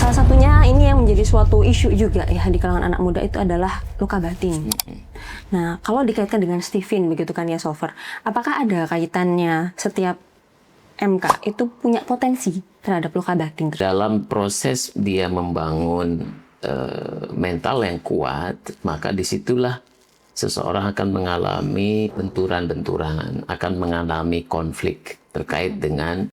Salah satunya ini yang menjadi suatu isu juga ya di kalangan anak muda itu adalah luka batin. Nah, kalau dikaitkan dengan Stephen begitu kan ya Solver, apakah ada kaitannya setiap MK itu punya potensi terhadap luka batin? Dalam proses dia membangun mental yang kuat, maka disitulah seseorang akan mengalami benturan-benturan, akan mengalami konflik terkait dengan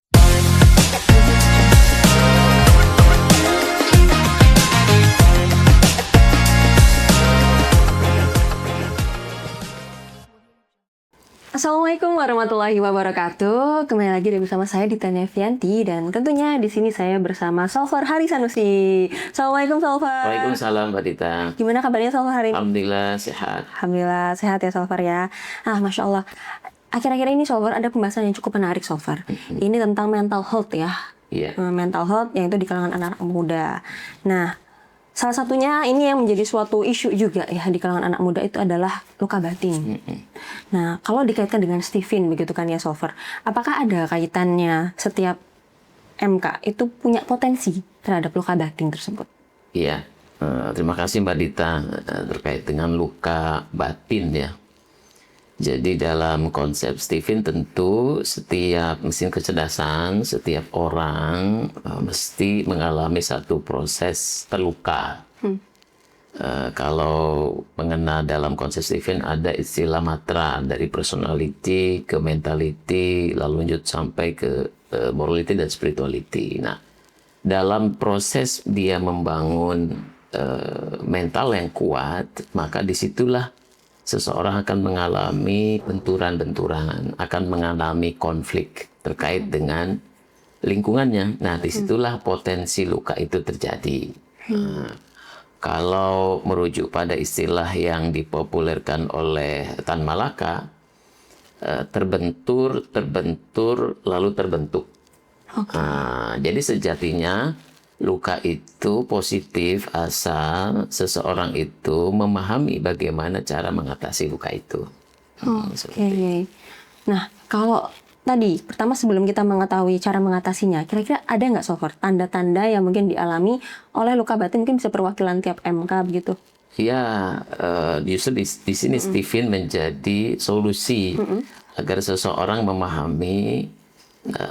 Assalamualaikum warahmatullahi wabarakatuh. Kembali lagi bersama saya Dita Nevianti dan tentunya di sini saya bersama Solver Hari Sanusi. Assalamualaikum Solver. Waalaikumsalam Mbak Dita. Gimana kabarnya Solver hari ini? Alhamdulillah sehat. Alhamdulillah sehat ya Solver ya. Masya Allah. Akhir-akhir ini Solver ada pembahasan yang cukup menarik Solver. Ini tentang mental health ya. Iya. Mental health yang itu di kalangan anak muda. Nah, salah satunya ini yang menjadi suatu isu juga ya di kalangan anak muda itu adalah luka batin. Nah, kalau dikaitkan dengan Stephen begitu kan ya Solver, apakah ada kaitannya setiap MK itu punya potensi terhadap luka batin tersebut? Iya. Terima kasih Mbak Dita terkait dengan luka batin ya. Jadi dalam konsep Stephen tentu setiap mesin kecerdasan, setiap orang mesti mengalami satu proses terluka. Kalau mengenal dalam konsep Stephen ada istilah matra dari personality ke mentality, lalu lanjut sampai ke morality dan spirituality. Nah, dalam proses dia membangun mental yang kuat, maka disitulah seseorang akan mengalami benturan-benturan, akan mengalami konflik terkait dengan lingkungannya. Nah, disitulah potensi luka itu terjadi. Kalau merujuk pada istilah yang dipopulerkan oleh Tan Malaka, terbentur, lalu terbentuk. Jadi sejatinya luka itu positif asal seseorang itu memahami bagaimana cara mengatasi luka itu. Oke. Nah, kalau tadi pertama sebelum kita mengetahui cara mengatasinya, kira-kira ada nggak Solver tanda-tanda yang mungkin dialami oleh luka batin, mungkin bisa perwakilan tiap MK begitu? Ya, justru di sini Stephen menjadi solusi agar seseorang memahami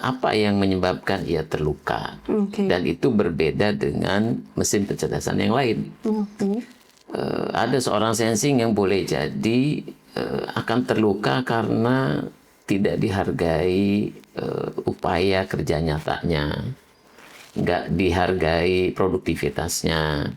apa yang menyebabkan ia terluka. Dan itu berbeda dengan mesin kecerdasan yang lain. Ada seorang sensing yang boleh jadi akan terluka karena tidak dihargai upaya kerja nyatanya, nggak dihargai produktivitasnya,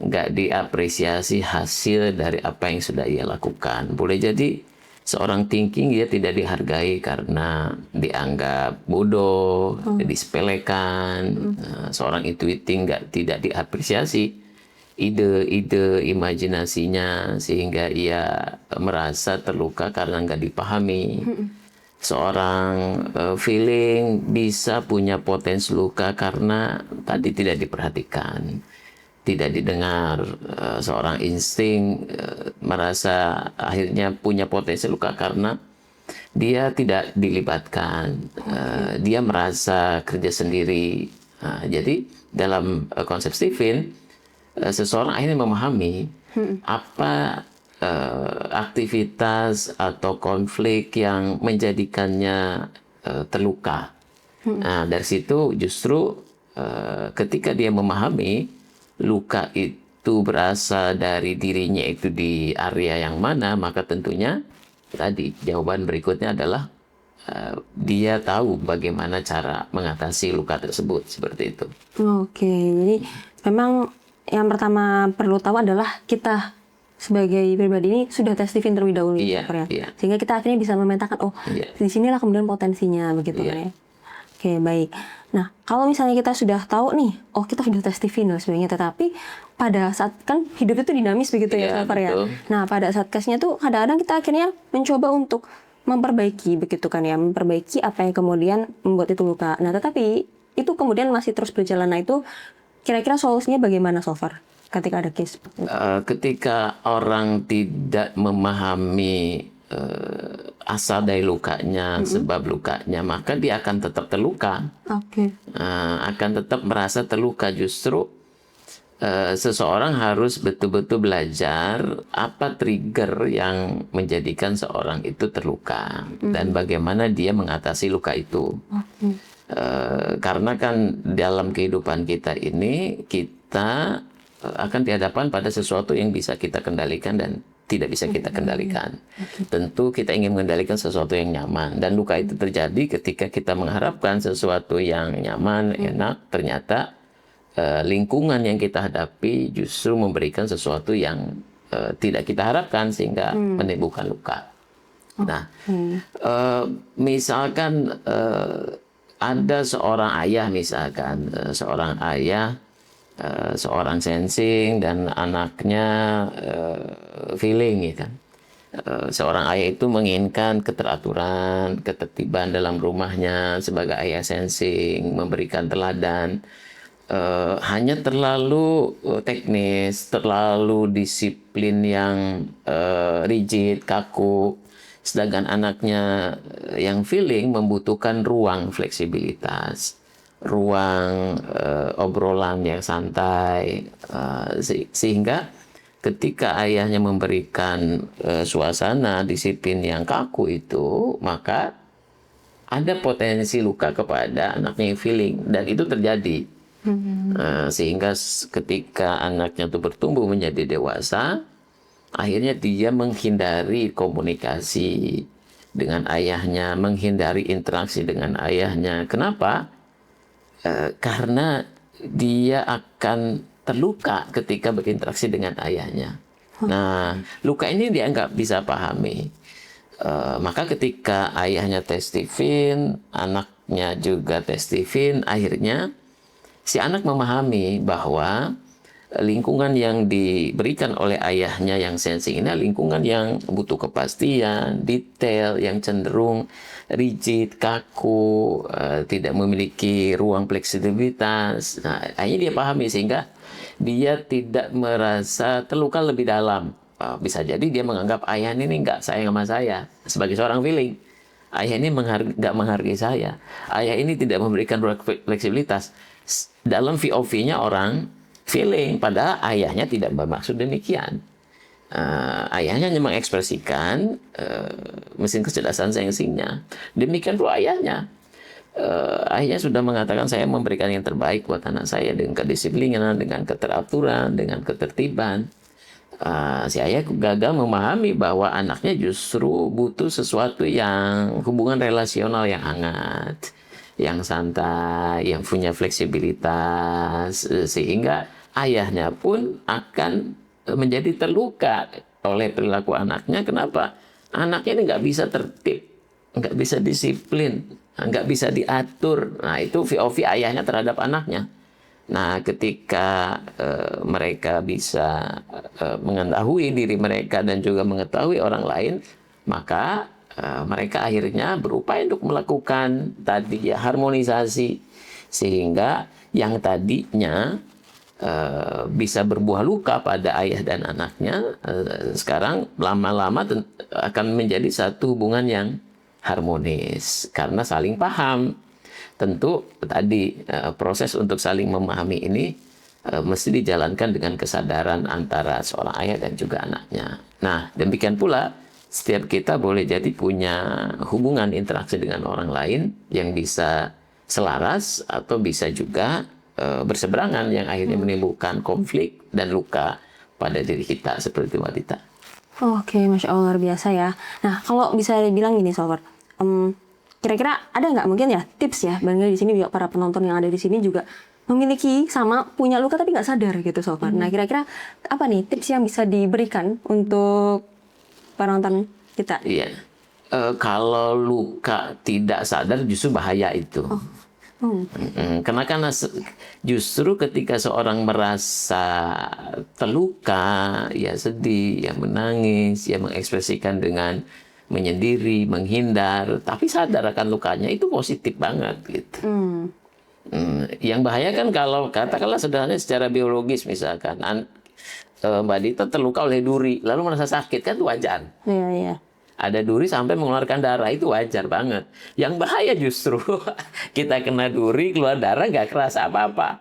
nggak diapresiasi hasil dari apa yang sudah ia lakukan. Boleh jadi seorang thinking dia tidak dihargai karena dianggap bodoh, disepelekan. Seorang intuiting tidak diapresiasi ide-ide imajinasinya sehingga ia merasa terluka karena nggak dipahami. Seorang feeling bisa punya potensi luka karena tadi tidak diperhatikan, tidak didengar. Seorang insting merasa akhirnya punya potensi luka karena dia tidak dilibatkan. Dia merasa kerja sendiri. Jadi dalam konsep Stephen, seseorang akhirnya memahami apa aktivitas atau konflik yang menjadikannya terluka. Nah, dari situ justru ketika dia memahami luka itu berasal dari dirinya itu di area yang mana, maka tentunya tadi jawaban berikutnya adalah dia tahu bagaimana cara mengatasi luka tersebut, seperti itu. Oke, jadi memang yang pertama perlu tahu adalah kita sebagai pribadi ini sudah tes Stephen terlebih dahulu, Iya. Sehingga kita akhirnya bisa memetakan, di sinilah kemudian potensinya begitu kan ya. Oke, baik. Nah, kalau misalnya kita sudah tahu nih, kita sudah tes Stephen loh sebenarnya, tetapi pada saat kan hidup itu dinamis begitu ya, Solver ya. Nah, pada saat tesnya tuh kadang-kadang kita akhirnya mencoba untuk memperbaiki begitu kan ya, memperbaiki apa yang kemudian membuat itu luka. Nah, tetapi itu kemudian masih terus berjalan. Nah, itu kira-kira solusinya bagaimana Solver ketika ada case? Ketika orang tidak memahami asal dari lukanya, sebab lukanya, maka dia akan tetap terluka. Akan tetap merasa terluka. Justru seseorang harus betul-betul belajar apa trigger yang menjadikan seorang itu terluka dan bagaimana dia mengatasi luka itu. Karena kan dalam kehidupan kita ini kita akan dihadapkan pada sesuatu yang bisa kita kendalikan dan tidak bisa kita kendalikan. Tentu kita ingin mengendalikan sesuatu yang nyaman dan luka itu terjadi ketika kita mengharapkan sesuatu yang nyaman, enak, ternyata lingkungan yang kita hadapi justru memberikan sesuatu yang tidak kita harapkan sehingga menimbulkan luka. Nah, misalkan ada seorang ayah, misalkan seorang ayah, seorang sensing dan anaknya feeling, ya kan. Seorang ayah itu menginginkan keteraturan, ketertiban dalam rumahnya sebagai ayah sensing, memberikan teladan. Hanya terlalu teknis, terlalu disiplin yang rigid, kaku. Sedangkan anaknya yang feeling membutuhkan ruang fleksibilitas, ruang obrolan yang santai, sehingga ketika ayahnya memberikan suasana disiplin yang kaku itu, maka ada potensi luka kepada anaknya yang feeling, dan itu terjadi. Sehingga ketika anaknya itu bertumbuh menjadi dewasa, akhirnya dia menghindari komunikasi dengan ayahnya, menghindari interaksi dengan ayahnya. Kenapa? Karena dia akan terluka ketika berinteraksi dengan ayahnya. Nah, luka ini dia nggak bisa pahami. Maka ketika ayahnya testifin, anaknya juga testifin, akhirnya si anak memahami bahwa lingkungan yang diberikan oleh ayahnya yang sensing ini lingkungan yang butuh kepastian, detail, yang cenderung rigid, kaku, tidak memiliki ruang fleksibilitas. Nah, akhirnya dia pahami sehingga dia tidak merasa terluka lebih dalam. Bisa jadi dia menganggap ayah ini nggak sayang sama saya sebagai seorang feeling. Ayah ini nggak menghargai saya. Ayah ini tidak memberikan ruang fleksibilitas. Dalam VOV-nya orang feeling, padahal ayahnya tidak bermaksud demikian. Ayahnya hanya mengekspresikan mesin kecerdasan sensingnya. Demikian pula ayahnya. Ayahnya sudah mengatakan saya memberikan yang terbaik buat anak saya dengan kedisiplinan, dengan keteraturan, dengan ketertiban. Si ayah gagal memahami bahwa anaknya justru butuh sesuatu yang hubungan relasional yang hangat, yang santai, yang punya fleksibilitas, sehingga ayahnya pun akan menjadi terluka oleh perilaku anaknya. Kenapa? Anaknya ini nggak bisa tertib, nggak bisa disiplin, nggak bisa diatur. Nah, itu VOV ayahnya terhadap anaknya. Nah, ketika mereka bisa mengetahui diri mereka dan juga mengetahui orang lain, maka mereka akhirnya berupaya untuk melakukan tadi ya harmonisasi, sehingga yang tadinya bisa berbuah luka pada ayah dan anaknya, sekarang lama-lama akan menjadi satu hubungan yang harmonis karena saling paham. Tentu tadi proses untuk saling memahami ini mesti dijalankan dengan kesadaran antara seorang ayah dan juga anaknya. Nah, demikian pula setiap kita boleh jadi punya hubungan interaksi dengan orang lain yang bisa selaras atau bisa juga berseberangan yang akhirnya menimbulkan konflik dan luka pada diri kita seperti wanita. Oke, Masya Allah, luar biasa ya. Nah, kalau bisa dibilang gini, Sobat, kira-kira ada nggak mungkin ya tips ya, barangkali di sini juga para penonton yang ada di sini juga memiliki sama punya luka tapi nggak sadar gitu, Sobat. Nah, kira-kira apa nih tips yang bisa diberikan untuk penonton kita? Iya, kalau luka tidak sadar justru bahaya itu. Karena justru ketika seorang merasa terluka, ya sedih, ya menangis, ya mengekspresikan dengan menyendiri, menghindar, tapi sadar akan lukanya, itu positif banget gitu. Yang bahaya kan kalau katakanlah sederhananya secara biologis, misalkan Mbak Dita terluka oleh duri lalu merasa sakit, kan itu wajar. Iya, iya. Ada duri sampai mengeluarkan darah, itu wajar banget. Yang bahaya justru kita kena duri keluar darah nggak kerasa apa-apa.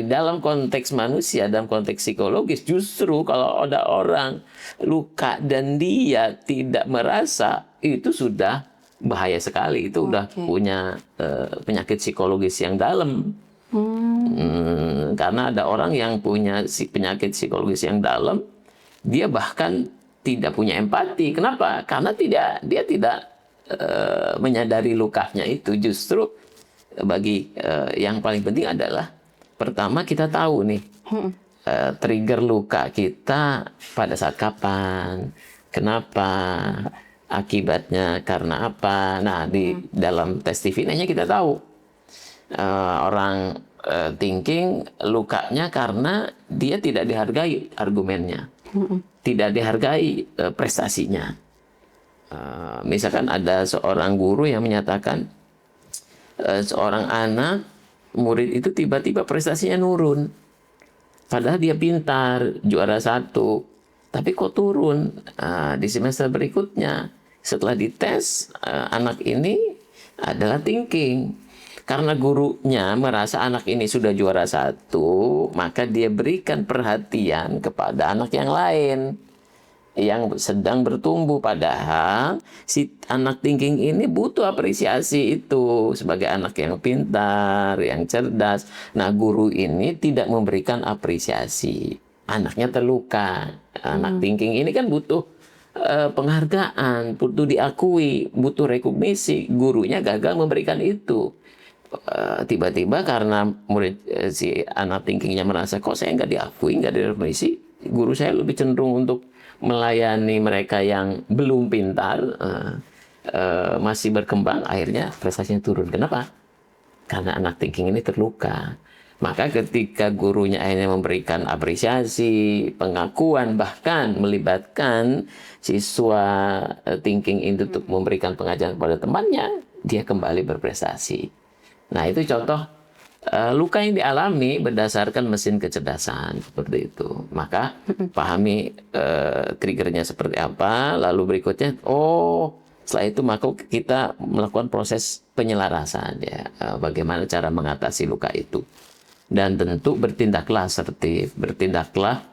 Dalam konteks manusia, dalam konteks psikologis, justru kalau ada orang luka dan dia tidak merasa, itu sudah bahaya sekali. Itu udah punya penyakit psikologis yang dalam. Karena ada orang yang punya penyakit psikologis yang dalam, dia bahkan tidak punya empati. Kenapa? Karena dia tidak menyadari lukanya itu. Justru bagi yang paling penting adalah pertama kita tahu nih trigger luka kita pada saat kapan, kenapa, akibatnya karena apa. Nah, di dalam tes TV-nya kita tahu orang thinking lukanya karena dia tidak dihargai argumennya, tidak dihargai prestasinya. Misalkan ada seorang guru yang menyatakan seorang anak murid itu tiba-tiba prestasinya nurun, padahal dia pintar, juara 1, tapi kok turun. Di semester berikutnya setelah dites, anak ini adalah thinking. Karena gurunya merasa anak ini sudah juara 1, maka dia berikan perhatian kepada anak yang lain yang sedang bertumbuh, padahal si anak thinking ini butuh apresiasi itu sebagai anak yang pintar, yang cerdas. Nah, guru ini tidak memberikan apresiasi, anaknya terluka. Anak thinking ini kan butuh penghargaan, butuh diakui, butuh rekognisi. Gurunya gagal memberikan itu. Tiba-tiba karena murid si anak thinkingnya merasa, kok saya nggak diakui, nggak direkognisi, guru saya lebih cenderung untuk melayani mereka yang belum pintar, masih berkembang, akhirnya prestasinya turun. Kenapa? Karena anak thinking ini terluka. Maka ketika gurunya akhirnya memberikan apresiasi, pengakuan, bahkan melibatkan siswa thinking itu untuk memberikan pengajaran kepada temannya, dia kembali berprestasi. Nah, itu contoh luka yang dialami berdasarkan mesin kecerdasan, seperti itu. Maka pahami triggernya seperti apa, lalu berikutnya, setelah itu maka kita melakukan proses penyelarasan, ya, bagaimana cara mengatasi luka itu. Dan tentu bertindaklah asertif, bertindaklah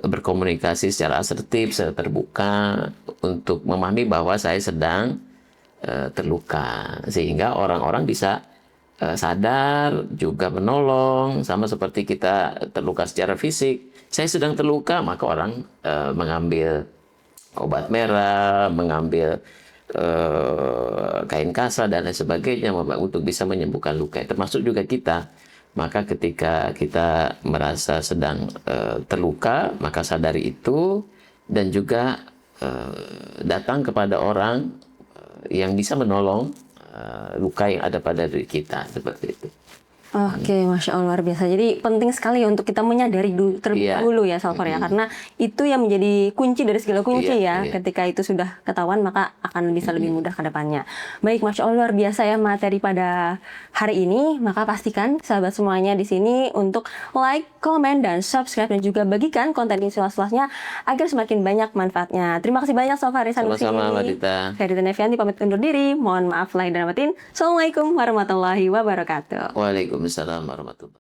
berkomunikasi secara asertif, secara terbuka, untuk memahami bahwa saya sedang terluka, sehingga orang-orang bisa sadar, juga menolong. Sama seperti kita terluka secara fisik, saya sedang terluka, maka orang mengambil obat merah, mengambil kain kasa dan lain sebagainya untuk bisa menyembuhkan luka. Termasuk juga kita. Maka ketika kita merasa sedang terluka, maka sadari itu, dan juga datang kepada orang yang bisa menolong luka yang ada pada diri kita, seperti itu. Oke, Masya Allah, luar biasa. Jadi penting sekali ya untuk kita menyadari terlebih dahulu ya, Salvar, ya, karena itu yang menjadi kunci dari segala kunci ya. Ketika itu sudah ketahuan, maka akan bisa lebih mudah ke depannya. Baik, Masya Allah, luar biasa ya materi pada hari ini. Maka pastikan sahabat semuanya di sini untuk like, komen, dan subscribe, dan juga bagikan konten ini seluas-luasnya agar semakin banyak manfaatnya. Terima kasih banyak, Salvar Sanusi. Sama-sama, Mbak Dita. Saya Dita Nevianti pamit undur diri. Mohon maaf lahir dan batin. Assalamualaikum warahmatullahi wabarakatuh. Waalaikumsalam warahmatullahi wabarakatuh.